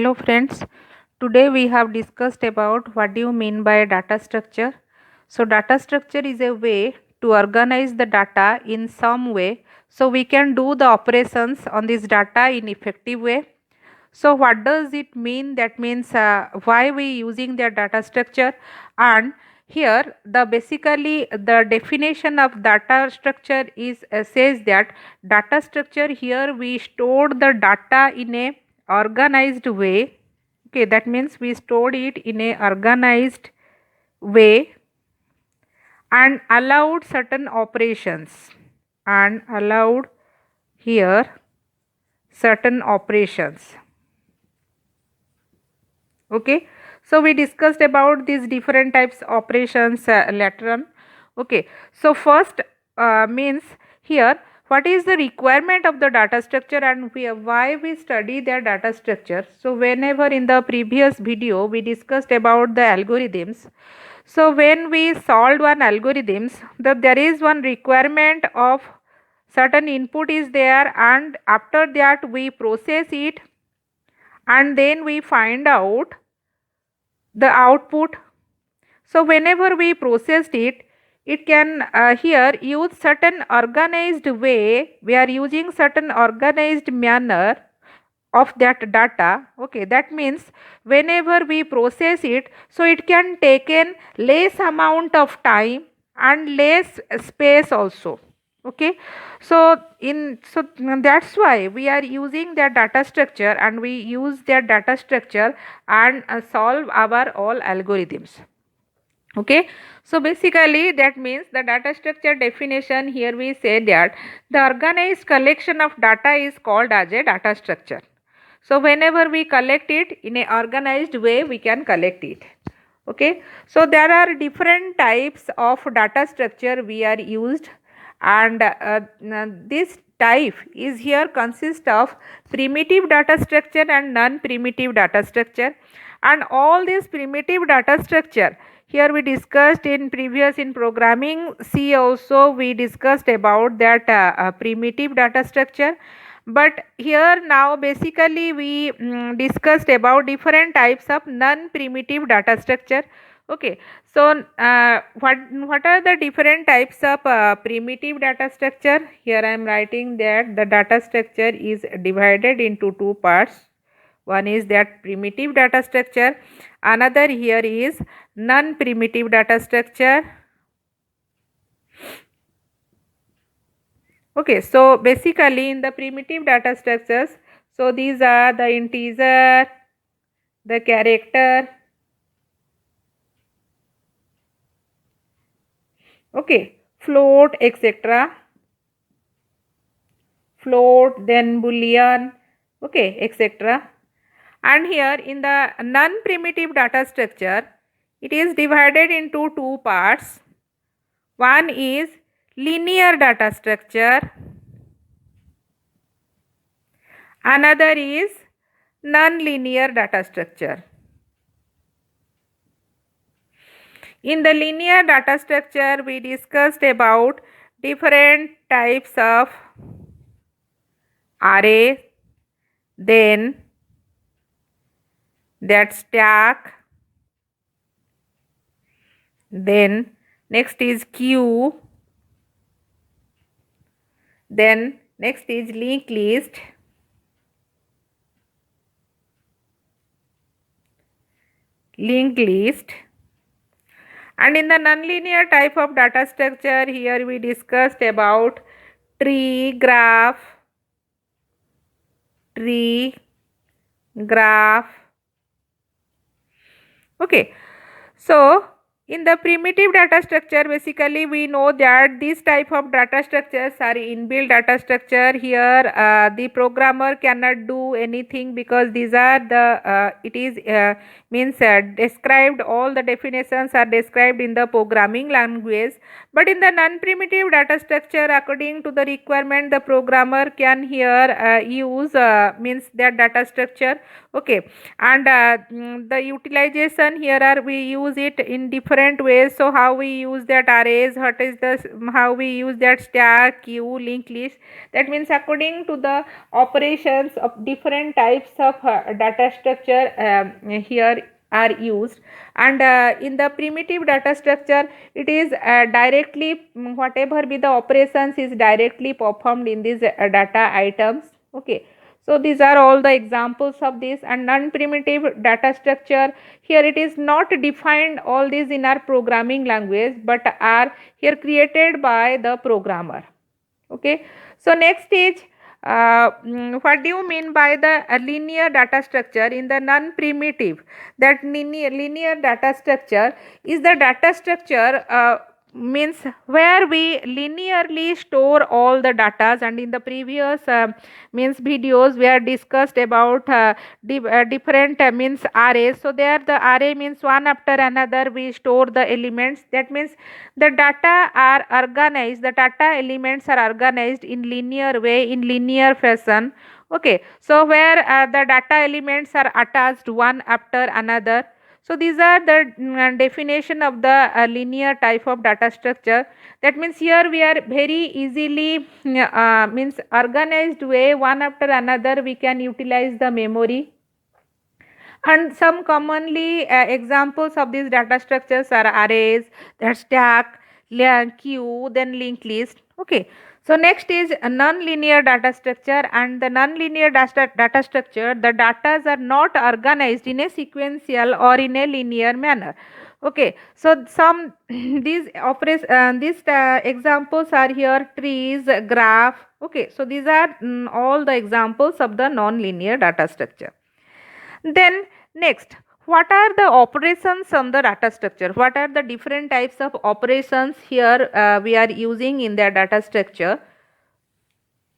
Hello friends, today we have discussed about what do you mean by data structure. So data structure is a way to organize the data in some way so we can do the operations on this data in effective way. So what does it mean? That means why we using their data structure, and here the basically the definition of data structure is says that data structure here we store the data in a organized way. Okay, that means we stored it in a organized way and allowed certain operations and allowed here certain operations. Okay, so we discussed about these different types operations later on. Okay, so first means here what is the requirement of the data structure and why we study their data structure. So whenever in the previous video we discussed about the algorithms, so when we solved one algorithms, there is one requirement of certain input is there, and after that we process it and then we find out the output. So whenever we processed it, it can here use certain organized way. We are using certain organized manner of that data. Okay, that means whenever we process it, so it can take in less amount of time and less space also. Okay, so that's why we are using their data structure, and we use their data structure and solve our all algorithms. Okay, so basically that means the data structure definition here we say that the organized collection of data is called as a data structure. So whenever we collect it in a organized way, we can collect it. Okay, so there are different types of data structure we are used, and this type is here consist of primitive data structure and non-primitive data structure. And all these primitive data structure here we discussed in previous in programming C also we discussed about that primitive data structure. But here now basically we discussed about different types of non-primitive data structure. Okay, so what are the different types of primitive data structure? Here I am writing that the data structure is divided into two parts. One is that primitive data structure, another here is non-primitive data structure. Okay, so basically in the primitive data structures, so these are the integer, the character, okay, float, etc. Float, then boolean, okay, etc. And here in the non-primitive data structure, it is divided into two parts. One is linear data structure, another is non-linear data structure. In the linear data structure, we discussed about different types of array, then that stack, then next is queue, then next is linked list, and in the nonlinear type of data structure, here we discussed about tree, graph, okay. So in the primitive data structure, basically we know that this type of data structures are inbuilt data structure. Here the programmer cannot do anything because these are the it is means described, all the definitions are described in the programming language. But in the non-primitive data structure, according to the requirement, the programmer can here use means their data structure. Okay, and the utilization here are we use it in different different ways. So how we use that arrays, how we use that stack, queue, linked list. That means according to the operations of different types of data structure here are used. And in the primitive data structure, it is directly whatever be the operations is directly performed in these data items. Okay, so these are all the examples of this. And non-primitive data structure, here it is not defined all these in our programming language, but are here created by the programmer. Okay, so next is what do you mean by the linear data structure in the non-primitive? That linear data structure is the data structure means where we linearly store all the datas. And in the previous means videos we are discussed about different means arrays. So there the array means one after another we store the elements. That means the data elements are organized in linear way, in linear fashion. Okay, so where the data elements are attached one after another. So these are the definition of the linear type of data structure. That means here we are very easily means organized way, one after another we can utilize the memory. And some commonly examples of these data structures are arrays, that stack, queue, then linked list. Okay. So next is a non-linear data structure. And the non-linear data structure, the data are not organized in a sequential or in a linear manner. Okay. So some these examples are here: trees, graph. Okay. So these are all the examples of the non-linear data structure. Then next, what are the operations on the data structure? What are the different types of operations here we are using in the data structure?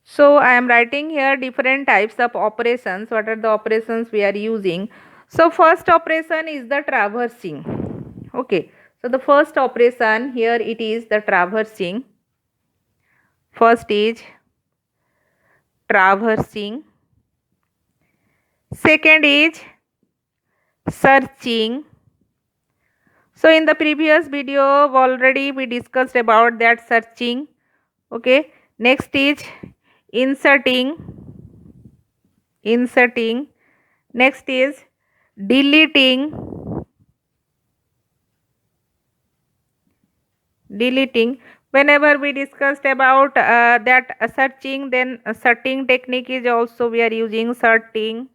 So I am writing here different types of operations. What are the operations we are using? So first operation is the traversing. Okay. So the first operation here it is the traversing. First is traversing. Second is searching. So in the previous video already we discussed about that searching. Okay, next is inserting. Next is deleting. Whenever we discussed about that searching, then sorting technique is also we are using sorting.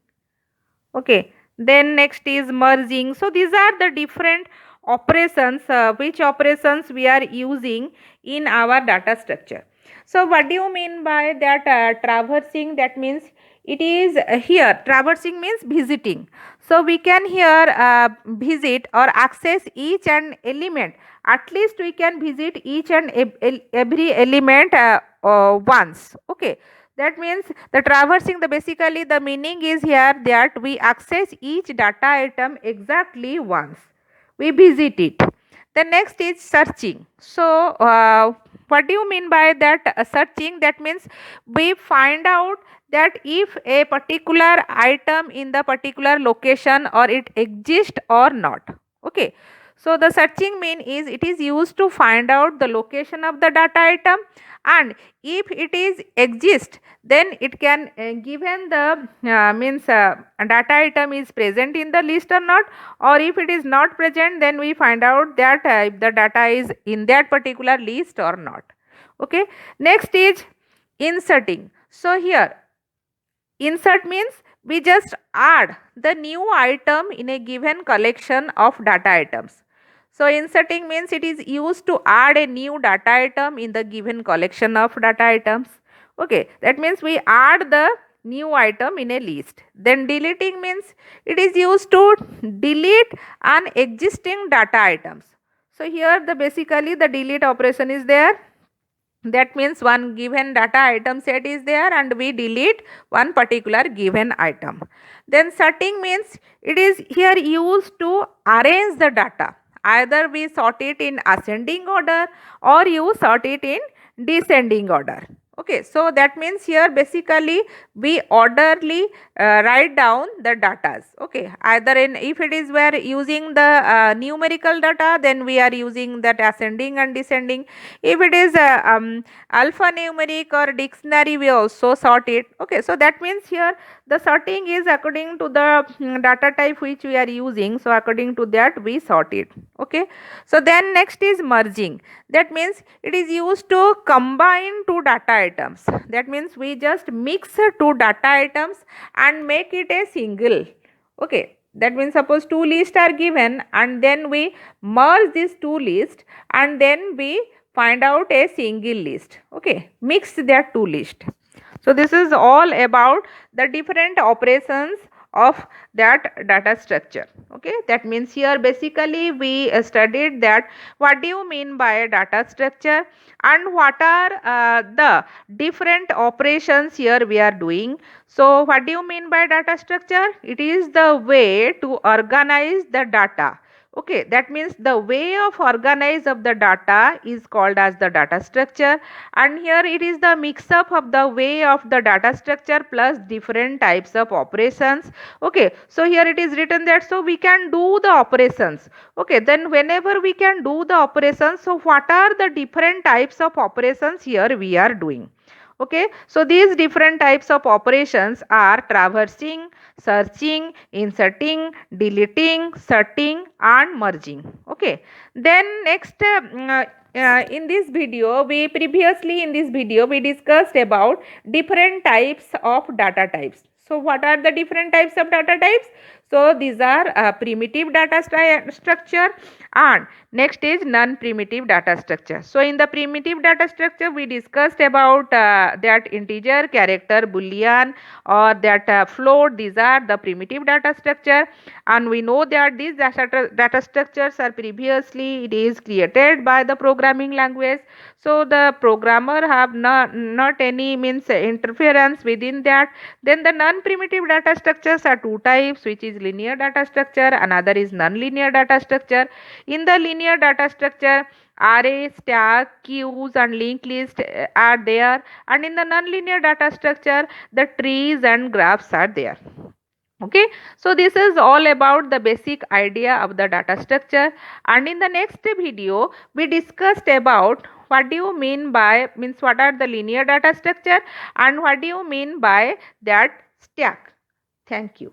Okay, then next is merging. So these are the different operations which operations we are using in our data structure. So what do you mean by that traversing? That means it is here traversing means visiting. So we can here visit or access each and element. At least we can visit each and every element once. Okay, that means the traversing, the basically the meaning is here that we access each data item exactly once. We visit it. The next is searching. So what do you mean by that searching? That means we find out that if a particular item in the particular location or it exists or not. Okay. So the searching mean is it is used to find out the location of the data item, and if it is exist then it can given the means data item is present in the list or not, or if it is not present then we find out that if the data is in that particular list or not. Okay, next is inserting. So here insert means we just add the new item in a given collection of data items. So inserting means it is used to add a new data item in the given collection of data items. Okay, that means we add the new item in a list. Then deleting means it is used to delete an existing data items. So here the basically the delete operation is there. That means one given data item set is there and we delete one particular given item. Then sorting means it is here used to arrange the data. Either we sort it in ascending order or you sort it in descending order. Okay, so that means here basically we orderly write down the datas. Okay, either in, if it is we are using the numerical data, then we are using that ascending and descending. If it is alphanumeric or dictionary, we also sort it. Okay, so that means here the sorting is according to the data type which we are using. So according to that we sort it. Okay, so then next is merging. That means it is used to combine two data items. That means we just mix two data items and make it a single. Okay, that means suppose two lists are given and then we merge these two lists and then we find out a single list. Okay, mix their two lists. So this is all about the different operations of that data structure. Okay, that means here basically we studied that what do you mean by a data structure and what are the different operations here we are doing. So what do you mean by data structure? It is the way to organize the data. Okay, that means the way of organize of the data is called as the data structure, and here it is the mix up of the way of the data structure plus different types of operations. Okay, so here it is written that so we can do the operations. Okay, then whenever we can do the operations, so what are the different types of operations here we are doing? Okay, so these different types of operations are traversing, searching, inserting, deleting, sorting and merging. Okay, then next in this video we previously in this video we discussed about different types of data types. So what are the different types of data types? So these are primitive data structure, and next is non-primitive data structure. So in the primitive data structure we discussed about that integer, character, boolean or that float. These are the primitive data structure, and we know that these data structures are previously it is created by the programming language. So the programmer have not any means interference within that. Then the non-primitive data structures are two types, which is linear data structure, another is non-linear data structure. In the linear data structure, array, stack, queues and linked list are there, and in the non-linear data structure the trees and graphs are there. Okay, so this is all about the basic idea of the data structure, and in the next video we discussed about what do you mean by means what are the linear data structure and what do you mean by that stack. Thank you.